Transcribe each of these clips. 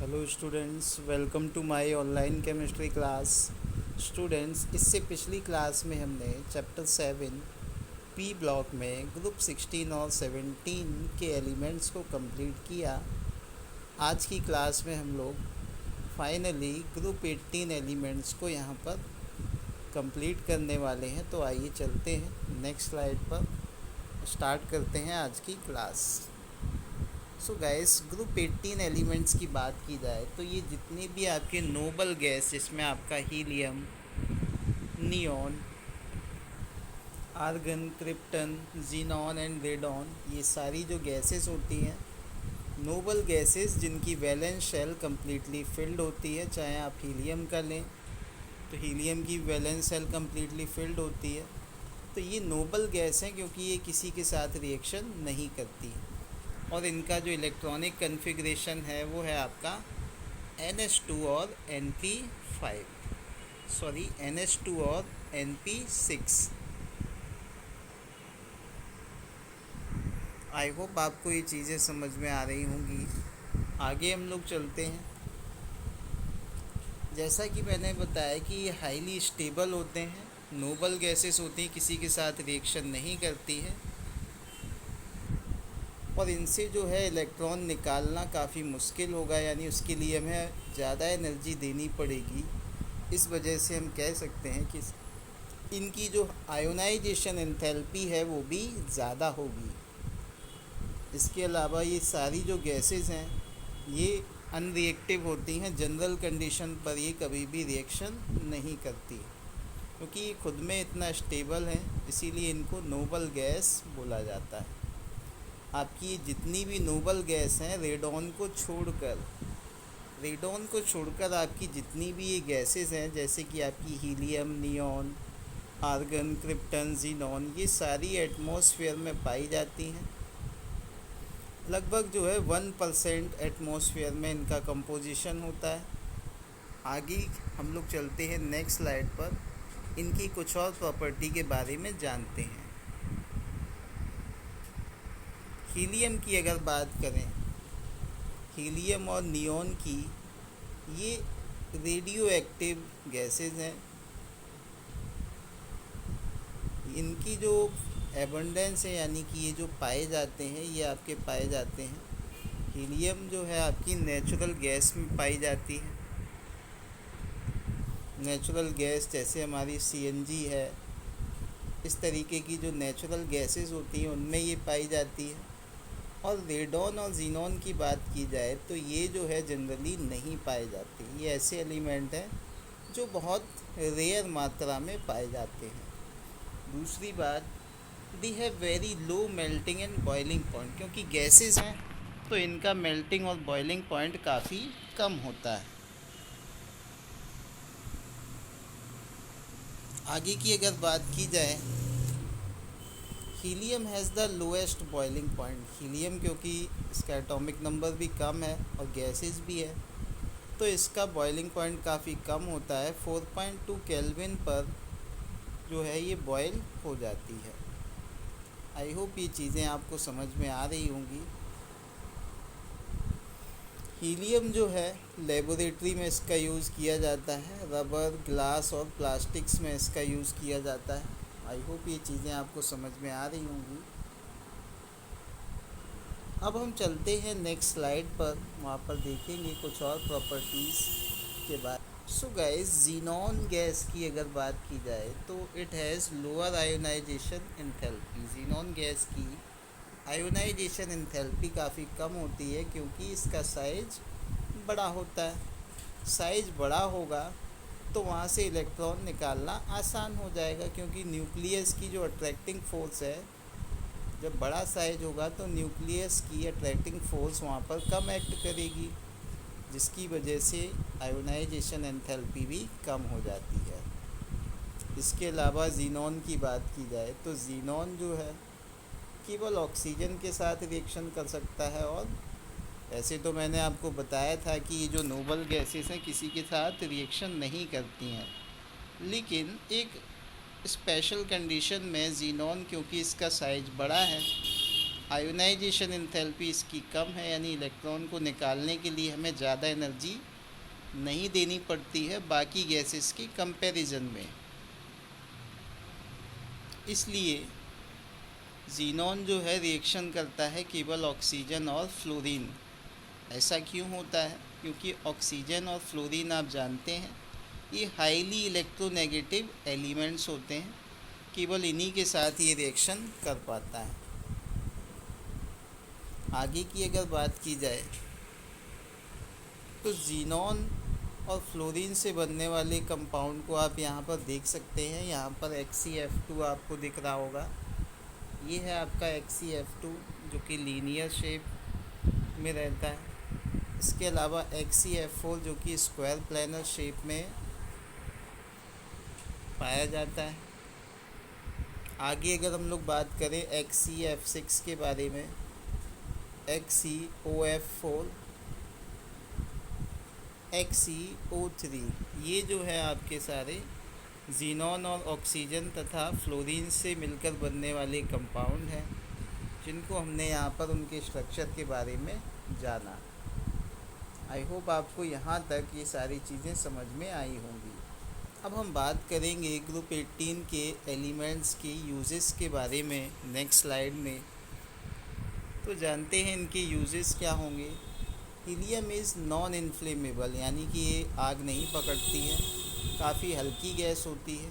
Hello students, welcome to my online chemistry class. Students, इससे पिछली class में हमने चैप्टर 7 पी ब्लॉक में ग्रुप 16 और 17 के एलिमेंट्स को कंप्लीट किया। आज की क्लास में हम लोग फाइनली ग्रुप 18 एलिमेंट्स को यहाँ पर कंप्लीट करने वाले हैं। तो आइए चलते हैं नेक्स्ट स्लाइड पर, स्टार्ट करते हैं आज की class. So guys, group 18 elements की बात की जाए तो ये जितने भी आपके नोबल गैस, जिसमें आपका helium, neon, argon, krypton, xenon and radon, ये सारी जो गैसेस होती हैं, नोबल गैसेस जिनकी वैलेंस शेल कम्प्लीटली फिल्ड होती है। चाहे आप हीलियम का लें तो हीलियम की वैलेंस शेल कम्प्लीटली फिल्ड होती है। तो ये नोबल गैस हैं क्योंकि ये किसी के साथ रिएक्शन नहीं करती है और इनका जो इलेक्ट्रॉनिक कन्फिग्रेशन है वो है आपका NH2 और NP5, सॉरी NH2 और NP6। आई होप आपको ये चीज़ें समझ में आ रही होंगी। आगे हम लोग चलते हैं। जैसा कि मैंने बताया कि ये हाईली स्टेबल होते हैं, नोबल गैसेस होती हैं, किसी के साथ रिएक्शन नहीं करती है और इनसे जो है इलेक्ट्रॉन निकालना काफ़ी मुश्किल होगा, यानी उसके लिए हमें ज़्यादा एनर्जी देनी पड़ेगी। इस वजह से हम कह सकते हैं कि इनकी जो आयोनाइजेशन एंथैल्पी है वो भी ज़्यादा होगी। इसके अलावा ये सारी जो गैसेस हैं ये अनरिएक्टिव होती हैं। जनरल कंडीशन पर ये कभी भी रिएक्शन नहीं करती क्योंकि ये खुद में इतना स्टेबल है, इसीलिए इनको नोबल गैस बोला जाता है। आपकी जितनी भी नोबल गैस हैं, रेडॉन को छोड़कर आपकी जितनी भी ये गैसेस हैं, जैसे कि आपकी helium, neon, argon, krypton, xenon, ये सारी एटमॉस्फेयर में पाई जाती हैं। लगभग जो है 1% एटमॉस्फेयर में इनका कंपोजिशन होता है। आगे हम लोग चलते हैं नेक्स्ट स्लाइड पर, इनकी कुछ और प्रॉपर्टी के बारे में जानते हैं। हीलियम की अगर बात करें, हीलियम और नियॉन की, ये रेडियो एक्टिव गैसेज हैं। इनकी जो एबंडेंस है, यानी कि ये जो पाए जाते हैं, ये आपके पाए जाते हैं। हीलियम जो है आपकी नेचुरल गैस में पाई जाती है। नेचुरल गैस जैसे हमारी CNG है, इस तरीके की जो नेचुरल गैसेस होती हैं उनमें ये पाई जाती है। और रेडॉन और जीनॉन की बात की जाए तो ये जो है जनरली नहीं पाए जाते। ये ऐसे एलिमेंट हैं जो बहुत रेयर मात्रा में पाए जाते हैं। दूसरी बात, they have very low melting and boiling point, क्योंकि गैसेस हैं तो इनका मेल्टिंग और बॉइलिंग पॉइंट काफ़ी कम होता है। आगे की अगर बात की जाए, helium has the lowest boiling point. Helium क्योंकि इसका एटॉमिक नंबर भी कम है और गैसेस भी है, तो इसका बॉइलिंग पॉइंट काफ़ी कम होता है। 4.2 केल्विन पर जो है ये बॉयल हो जाती है। आई होप ये चीज़ें आपको समझ में आ रही होंगी। हीलियम जो है लेबोरेटरी में इसका यूज़ किया जाता है, रबर, ग्लास और प्लास्टिक्स में इसका यूज़ किया जाता है। आई होप ये चीज़ें आपको समझ में आ रही होंगी। अब हम चलते हैं नेक्स्ट स्लाइड पर, वहाँ पर देखेंगे कुछ और प्रॉपर्टीज़ के बारे। सो गाइस, जीनॉन गैस की अगर बात की जाए तो it has lower ionisation enthalpy. Xenon gas की आयोनाइजेशन एंथैल्पी काफ़ी कम होती है क्योंकि इसका साइज बड़ा होता है। साइज बड़ा होगा तो वहाँ से इलेक्ट्रॉन निकालना आसान हो जाएगा, क्योंकि न्यूक्लियस की जो अट्रैक्टिंग फोर्स है, जब बड़ा साइज होगा तो न्यूक्लियस की अट्रैक्टिंग फोर्स वहाँ पर कम एक्ट करेगी, जिसकी वजह से आयोनाइजेशन एंथैल्पी भी कम हो जाती है। इसके अलावा जीनॉन की बात की जाए तो जीनॉन जो है केवल ऑक्सीजन के साथ रिएक्शन कर सकता है। और ऐसे तो मैंने आपको बताया था कि ये जो नोबल गैसेस हैं किसी के साथ रिएक्शन नहीं करती हैं, लेकिन एक स्पेशल कंडीशन में जीनॉन, क्योंकि इसका साइज बड़ा है, आयोनाइजेशन एंथैल्पी इसकी कम है, यानी इलेक्ट्रॉन को निकालने के लिए हमें ज़्यादा एनर्जी नहीं देनी पड़ती है बाकी गैसेस की कंपैरिजन में। इसलिए ज़ीनॉन जो है रिएक्शन करता है केवल ऑक्सीजन और फ्लोरीन। ऐसा क्यों होता है? क्योंकि ऑक्सीजन और फ्लोरीन आप जानते हैं ये हाईली इलेक्ट्रोनेगेटिव एलिमेंट्स होते हैं, केवल इन्हीं के साथ ये रिएक्शन कर पाता है। आगे की अगर बात की जाए तो ज़ीनॉन और फ्लोरीन से बनने वाले कंपाउंड को आप यहाँ पर देख सकते हैं। यहाँ पर XeF2 आपको दिख रहा होगा, ये है आपका XeF2 जो कि लीनियर शेप में रहता है। इसके अलावा XeF4 जो कि स्क्वायर प्लैनर शेप में पाया जाता है। आगे अगर हम लोग बात करें XeF6 के बारे में, XeOF4, XeO3, ये जो है आपके सारे ज़ीनॉन और ऑक्सीजन तथा फ्लोरीन से मिलकर बनने वाले कंपाउंड हैं, जिनको हमने यहाँ पर उनके स्ट्रक्चर के बारे में जाना। आई होप आपको यहाँ तक ये सारी चीज़ें समझ में आई होंगी। अब हम बात करेंगे ग्रुप 18 के एलिमेंट्स के यूजेस के बारे में नेक्स्ट स्लाइड में। तो जानते हैं इनके यूजेस क्या होंगे। हीलियम इज़ नॉन इन्फ्लेमेबल, यानी कि ये आग नहीं पकड़ती है, काफ़ी हल्की गैस होती है।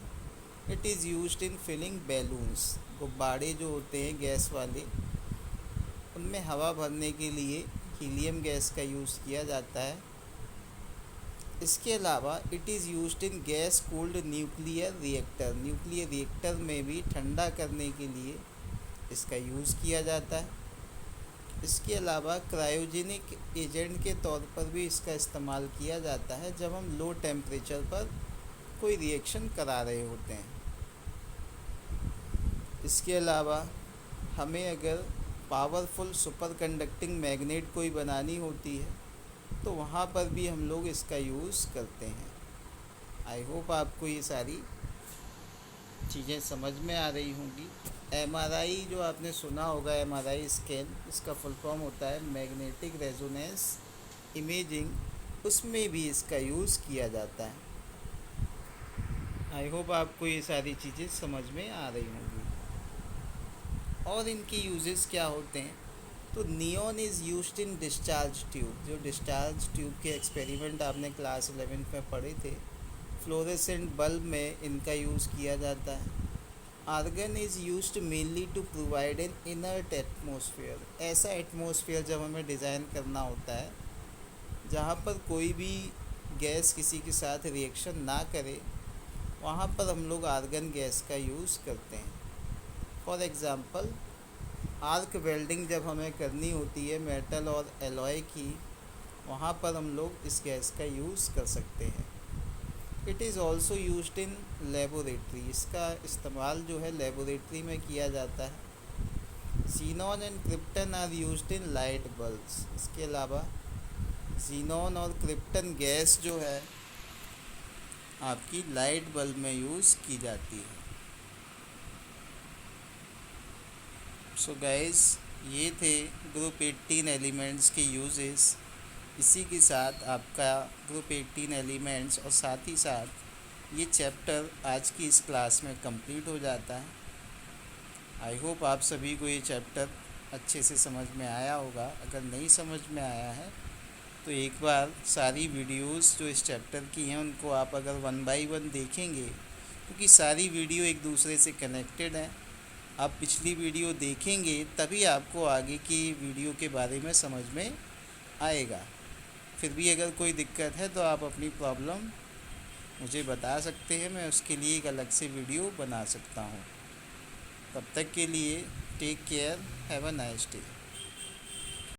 It is used in filling balloons, गुब्बारे जो होते हैं गैस वाले, उनमें हवा भरने के लिए हीलियम गैस का यूज़ किया जाता है। इसके अलावा it is used in gas cooled nuclear reactor, nuclear reactor में भी ठंडा करने के लिए इसका यूज़ किया जाता है। इसके अलावा क्रायोजेनिक एजेंट के तौर पर भी इसका इस्तेमाल किया जाता है जब हम लो टेम्परेचर पर कोई रिएक्शन करा रहे होते हैं। इसके अलावा हमें अगर पावरफुल सुपर कंडक्टिंग मैग्नेट कोई बनानी होती है तो वहाँ पर भी हम लोग इसका यूज़ करते हैं। आई होप आपको ये सारी चीज़ें समझ में आ रही होंगी। MRI जो आपने सुना होगा, MRI स्कैन, इसका फुल फॉर्म होता है मैग्नेटिक रेजोनेंस इमेजिंग, उसमें भी इसका यूज़ किया जाता है। आई होप आपको ये सारी चीज़ें समझ में आ रही होंगी। और इनके यूजेस क्या होते हैं, तो neon is used in discharge tube, जो डिस्चार्ज ट्यूब के एक्सपेरिमेंट आपने क्लास 11 में पढ़े थे, फ्लोरेसेंट बल्ब में इनका यूज़ किया जाता है। Argon is used mainly to provide an inert atmosphere, ऐसा एटमॉस्फेयर जब हमें डिज़ाइन करना होता है जहाँ पर कोई भी गैस किसी के साथ रिएक्शन ना करे, वहाँ पर हम लोग आर्गन गैस का यूज़ करते हैं। फॉर एग्ज़ाम्पल आर्क वेल्डिंग जब हमें करनी होती है मेटल और एलॉय की, वहाँ पर हम लोग इस गैस का यूज़ कर सकते हैं। It is also used in laboratory, इसका इस्तेमाल जो है लेबोरेटरी में किया जाता है। Xenon and krypton are used in light bulbs, इसके अलावा ज़ीनॉन और क्रिप्टन गैस जो है आपकी लाइट बल्ब में यूज़ की जाती है। सो गाइस, ये थे ग्रुप 18 एलिमेंट्स के यूजेस। इसी के साथ आपका ग्रुप 18 एलिमेंट्स और साथ ही साथ ये चैप्टर आज की इस क्लास में कंप्लीट हो जाता है। आई होप आप सभी को ये चैप्टर अच्छे से समझ में आया होगा। अगर नहीं समझ में आया है तो एक बार सारी वीडियोस जो इस चैप्टर की हैं उनको आप अगर 1 बाय 1 देखेंगे, क्योंकि सारी वीडियो एक दूसरे से कनेक्टेड हैं, आप पिछली वीडियो देखेंगे तभी आपको आगे की वीडियो के बारे में समझ में आएगा। फिर भी अगर कोई दिक्कत है तो आप अपनी प्रॉब्लम मुझे बता सकते हैं, मैं उसके लिए एक अलग से वीडियो बना सकता हूँ। तब तक के लिए take care, have a nice day.